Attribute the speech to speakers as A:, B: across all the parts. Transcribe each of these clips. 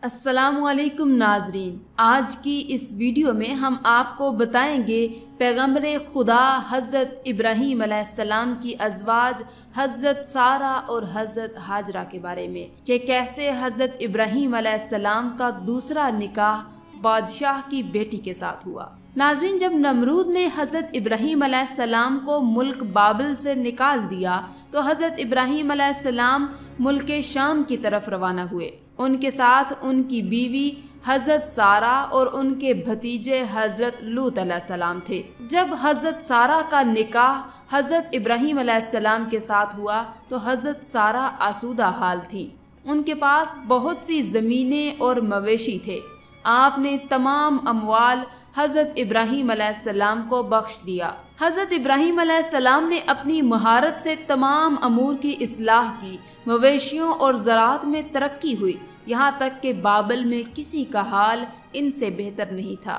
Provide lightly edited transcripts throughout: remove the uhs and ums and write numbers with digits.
A: अस्सलामुअलैकुम नाजरीन, आज की इस वीडियो में हम आपको बताएंगे पैगम्बर खुदा हज़रत इब्राहीम अलैहिस्सलाम की अज़वाज हज़रत सारा और हज़रत हाजरा के बारे में कि कैसे हज़रत इब्राहीम अलैहिस्सलाम का दूसरा निकाह बादशाह की बेटी के साथ हुआ। नाजरीन, जब नमरूद ने हज़रत इब्राहीम अलैहिस्सलाम को मुल्क बाबिल से निकाल दिया तो हज़रत इब्राहीम अलैहिस्सलाम मुल्क शाम की तरफ रवाना हुए। उनके साथ उनकी बीवी हज़रत सारा और उनके भतीजे हज़रत लूत अलैहिस्सलाम थे। जब हज़रत सारा का निकाह हज़रत इब्राहीम अलैहिस्सलाम के साथ हुआ तो हज़रत सारा आसूदा हाल थी। उनके पास बहुत सी ज़मीनें और मवेशी थे। आपने तमाम अमवाल हज़रत इब्राहीम अलैहिस्सलाम को बख्श दिया। हज़रत इब्राहीम अलैहिस्सलाम ने अपनी महारत से तमाम अमूर की इस्लाह की। मवेशियों और ज़राअत में तरक्की हुई, यहाँ तक कि बाबिल में किसी का हाल इनसे बेहतर नहीं था।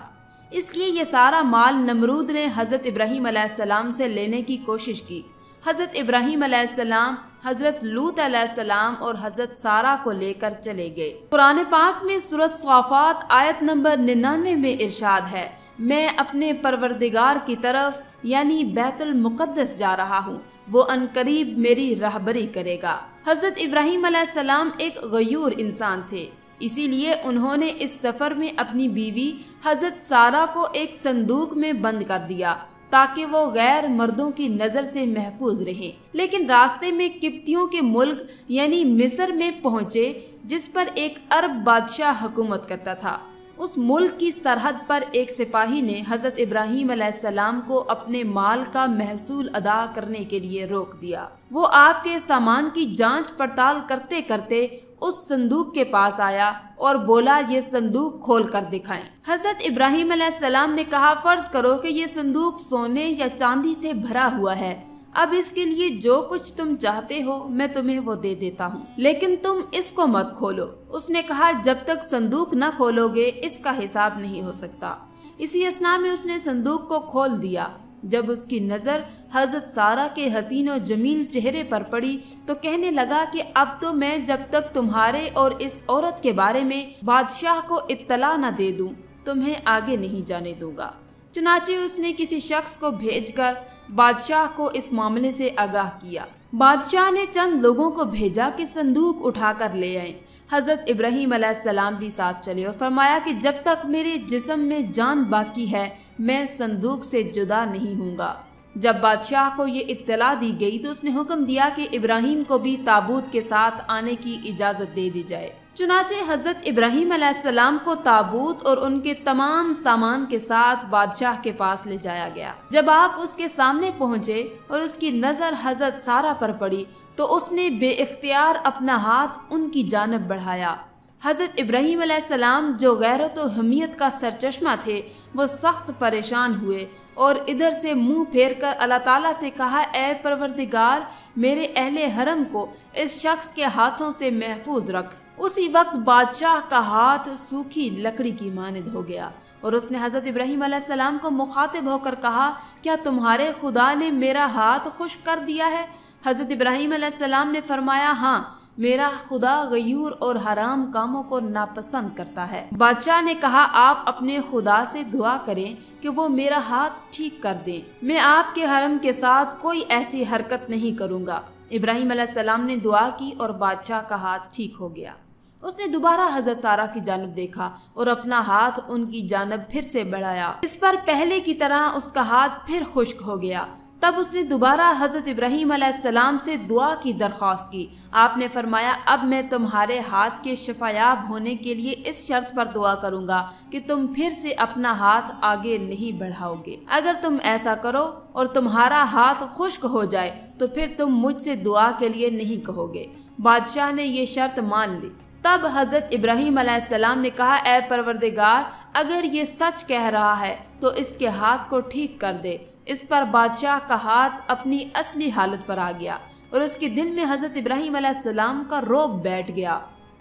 A: इसलिए ये सारा माल नमरूद ने हज़रत इब्राहीम अलैहिस्सलाम से लेने की कोशिश की। हज़रत इब्राहीम अलैहिस्सलाम हज़रत लूत अलैहिस्सलाम और हज़रत सारा को लेकर चले गए। कुरान पाक में सूरत सॉफ़ात आयत नंबर 99 में इरशाद है, मैं अपने परवरदिगार की तरफ यानी बैतुल मुक़द्दस जा रहा हूँ, वो अनकरीब मेरी रहबरी करेगा। हज़रत इब्राहीम अलैहिस्सलाम एक गयूर इंसान थे, इसीलिए उन्होंने इस सफ़र में अपनी बीवी हज़रत सारा को एक संदूक में बंद कर दिया ताकि वो गैर मर्दों की नज़र से महफूज रहें। लेकिन रास्ते में किप्तियों के मुल्क यानी मिस्र में पहुँचे, जिस पर एक अरब बादशाह हुकूमत करता था। उस मुल्क की सरहद पर एक सिपाही ने हज़रत इब्राहीम अलैहिस्सलाम को अपने माल का महसूल अदा करने के लिए रोक दिया। वो आपके सामान की जांच पड़ताल करते करते उस संदूक के पास आया और बोला, ये संदूक खोल कर दिखाएं। हज़रत इब्राहीम अलैहिस्सलाम ने कहा, फर्ज करो कि ये संदूक सोने या चांदी से भरा हुआ है। अब इसके लिए जो कुछ तुम चाहते हो मैं तुम्हें वो दे देता हूँ, लेकिन तुम इसको मत खोलो। उसने कहा, जब तक संदूक न खोलोगे इसका हिसाब नहीं हो सकता। इसी असना में उसने संदूक को खोल दिया। जब उसकी नज़र हज़रत सारा के हसीन और जमील चेहरे पर पड़ी तो कहने लगा कि अब तो मैं जब तक तुम्हारे और इस औरत के बारे में बादशाह को इत्तला न दे दूं तुम्हें आगे नहीं जाने दूंगा। चुनाचे उसने किसी शख्स को भेजकर बादशाह को इस मामले से आगाह किया। बादशाह ने चंद लोगों को भेजा कि संदूक उठाकर ले आए। हज़रत इब्राहीम अलैहिस्सलाम भी साथ चले और फरमाया कि जब तक मेरे जिस्म में जान बाकी है मैं संदूक से जुदा नहीं हूँगा। जब बादशाह को ये इत्तला दी गई तो उसने हुक्म दिया कि इब्राहीम को भी ताबूत के साथ आने की इजाज़त दे दी जाए। चुनाचे हज़रत इब्राहीम अलैहिस्सलाम को ताबूत और उनके तमाम सामान के साथ बादशाह के पास ले जाया गया। जब आप उसके सामने पहुँचे और उसकी नज़र हज़रत सारा पर पड़ी तो उसने बेइख्तियार अपना हाथ उनकी जानब बढ़ाया। हज़रत इब्राहीम अलैहिस्सलाम जो गैरत और हमियत का सरचश्मा थे वो सख्त परेशान हुए और इधर से मुंह फेर कर अल्लाह ताला से कहा, ए परवरदिगार, मेरे अहले हरम को इस शख्स के हाथों से महफूज रख। उसी वक्त बादशाह का हाथ सूखी लकड़ी की मानद हो गया और उसने हज़रत इब्राहीम अलैहिस्सलाम को मुखातिब होकर कहा, क्या तुम्हारे खुदा ने मेरा हाथ खुश्क कर दिया है? हज़रत इब्राहीम अलैहिस्सलाम ने फरमाया, हाँ, मेरा खुदा गयूर और हराम कामों को नापसंद करता है। बादशाह ने कहा, आप अपने खुदा से दुआ करें कि वो मेरा हाथ ठीक कर दें। मैं आपके हरम के साथ कोई ऐसी हरकत नहीं करूँगा। इब्राहीम अलैहिस्सलाम ने दुआ की और बादशाह का हाथ ठीक हो गया। उसने दोबारा हज़रत सारा की जानब देखा और अपना हाथ उनकी जानब फिर से बढ़ाया। इस पर पहले की तरह उसका हाथ फिर खुश्क हो गया। तब उसने दोबारा हज़रत इब्राहीम अलैहिस्सलाम से दुआ की दरख्वास्त की। आपने फरमाया, अब मैं तुम्हारे हाथ के शफायाब होने के लिए इस शर्त पर दुआ करूँगा कि तुम फिर से अपना हाथ आगे नहीं बढ़ाओगे। अगर तुम ऐसा करो और तुम्हारा हाथ खुश्क हो जाए तो फिर तुम मुझसे दुआ के लिए नहीं कहोगे। बादशाह ने ये शर्त मान ली। तब हज़रत इब्राहीम अलैहिस्सलाम ने कहा, ए परवरदिगार, अगर ये सच कह रहा है तो इसके हाथ को ठीक कर दे। इस पर बादशाह का हाथ अपनी असली हालत पर आ गया और उसके दिल में हज़रत इब्राहीम अलैहिस्सलाम का रौब बैठ गया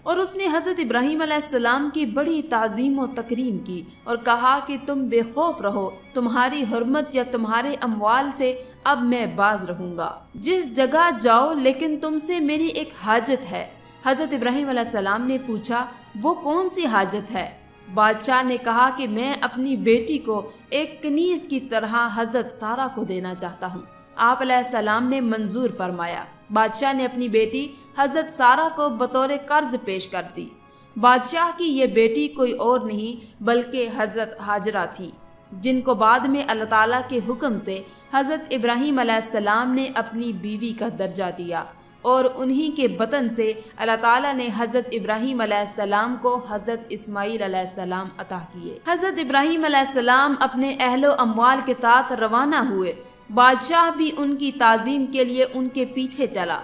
A: और उसने हज़रत इब्राहीम अलैहिस्सलाम की बड़ी ताज़ीम और तकरीम की और कहा कि तुम बेखौफ रहो, तुम्हारी हुर्मत या तुम्हारे अमवाल से अब मैं बाज रहूँगा। जिस जगह जाओ, लेकिन तुमसे मेरी एक हाजत है। हज़रत इब्राहीम अलैहिस्सलाम ने पूछा, वो कौन सी हाजत है? बादशाह ने कहा कि मैं अपनी बेटी को एक कनीज की तरह हजरत सारा को देना चाहता हूँ। आप अलैहिस्सलाम ने मंजूर फरमाया। बादशाह ने अपनी बेटी हजरत सारा को बतौर कर्ज पेश कर दी। बादशाह की ये बेटी कोई और नहीं बल्कि हजरत हाजरा थी, जिनको बाद में अल्लाह ताला के हुक्म से हजरत इब्राहीम अलैहिस्सलाम ने अपनी बीवी का दर्जा दिया और उन्हीं के बतन से अल्लाह ताला ने हजरत इब्राहीम अलैहिस्सलाम को हजरत इस्माईल अलैहिस्सलाम अता किए। हजरत इब्राहीम अलैहिस्सलाम अपने अहलो अमवाल के साथ रवाना हुए। बादशाह भी उनकी ताज़ीम के लिए उनके पीछे चला।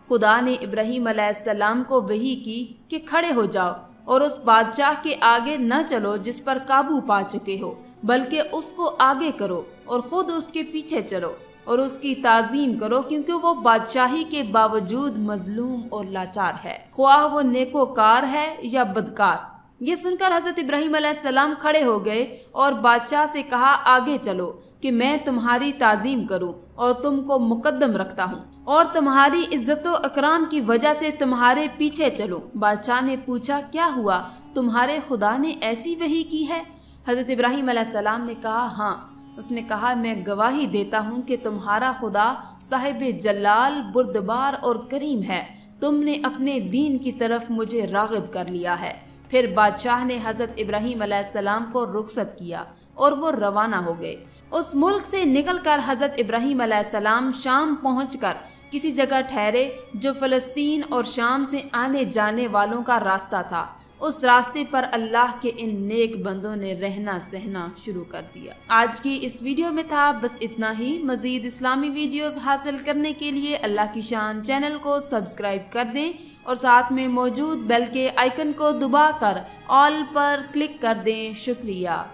A: खुदा ने इब्राहीम अलैहिस्सलाम को वही की कि खड़े हो जाओ और उस बादशाह के आगे न चलो जिस पर काबू पा चुके हो, बल्कि उसको आगे करो और ख़ुद उसके पीछे चलो और उसकी ताज़ीम करो, क्योंकि वो बादशाही के बावजूद मजलूम और लाचार है, ख्वाह वो नेकोकार है या बदकार। ये सुनकर हजरत इब्राहीम अलैहिस्सलाम खड़े हो गए और बादशाह से कहा, आगे चलो कि मैं तुम्हारी ताज़ीम करूं और तुमको मुकद्दम रखता हूं और तुम्हारी इज्जत व इकराम की वजह से तुम्हारे पीछे चलो। बादशाह ने पूछा, क्या हुआ, तुम्हारे खुदा ने ऐसी वही की है? हजरत इब्राहीम अलैहिस्सलाम ने कहा, हाँ। उसने कहा, मैं गवाही देता हूँ कि तुम्हारा खुदा साहिब जलाल, बुर्दबार और करीम है। तुमने अपने दीन की तरफ मुझे राग़िब कर लिया है। फिर बादशाह ने हजरत इब्राहीम अलैहिस्सलाम को रुखसत किया और वो रवाना हो गए। उस मुल्क से निकलकर हजरत इब्राहीम अलैहिस्सलाम शाम पहुंचकर किसी जगह ठहरे जो फ़लस्तीन और शाम से आने जाने वालों का रास्ता था। उस रास्ते पर अल्लाह के इन नेक बंदों ने रहना सहना शुरू कर दिया। आज की इस वीडियो में था बस इतना ही। मज़ीद इस्लामी वीडियोस हासिल करने के लिए अल्लाह की शान चैनल को सब्सक्राइब कर दें और साथ में मौजूद बेल के आइकन को दबाकर ऑल पर क्लिक कर दें। शुक्रिया।